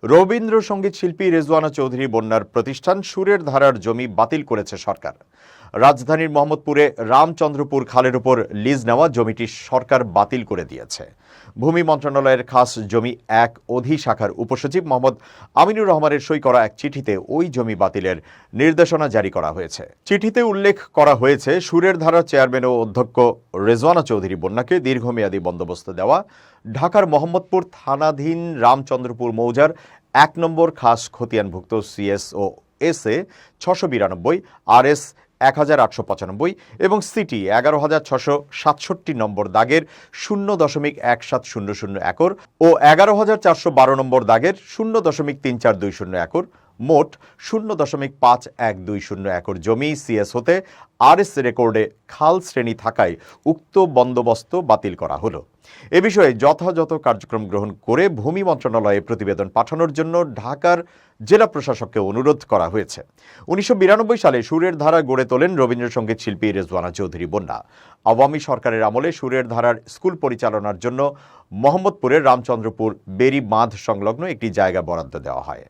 রবীন্দ্রসঙ্গীত শিল্পী রেজওয়ানা চৌধুরী বন্যার প্রতিষ্ঠান সুরের ধারার জমি বাতিল করেছে সরকার। রাজধানীর মোহাম্মদপুরে রামচন্দ্রপুর খালের উপর লিজ নেওয়া জমিটি সরকার বাতিল করে দিয়েছে। ভূমি মন্ত্রণালয়ের খাস জমি এক অধিশাখার উপসচিব মোহাম্মদ আমিনুর রহমানের সই করা এক চিঠিতে ওই জমি বাতিলের নির্দেশনা জারি করা হয়েছে। চিঠিতে উল্লেখ করা হয়েছে, সুরের ধারার চেয়ারম্যান ও অধ্যক্ষ রেজওয়ানা চৌধুরী বন্যাকে দীর্ঘমেয়াদী বন্দোবস্ত দেওয়া ঢাকার মোহাম্মদপুর থানাধীন রামচন্দ্রপুর মৌজার ১ নম্বর খাস খতিয়ানভুক্ত CS ও SA ৬৯২, RS ১৮৯৫ এবং সিটি ১১৬৬৭ নম্বর দাগের ০.১৭০০ একর ও ১১৪১২ নম্বর দাগের ০.৩৪২০ একর মোট ০.৫১২০ একর জমি CS হতে RS রেকর্ডে খাল শ্রেণী থাকায় উক্ত বন্দোবস্ত বাতিল করা হলো। এ বিষয়ে যথাযথ কার্যক্রম গ্রহণ করে ভূমি মন্ত্রণালয়ে প্রতিবেদন পাঠানোর জন্য ঢাকার জেলা প্রশাসককে অনুরোধ করা হয়েছে। ১৯৯২ সালে সুরের ধারা গড়ে তোলেন রবীন্দ্রসঙ্গীত শিল্পী রেজওয়ানা চৌধুরী বন্যা। আওয়ামী সরকারের আমলে সুরের ধারার স্কুল পরিচালনার জন্য মোহাম্মদপুরের রামচন্দ্রপুর বেরি বাঁধ সংলগ্ন একটি জায়গা বরাদ্দ দেওয়া হয়।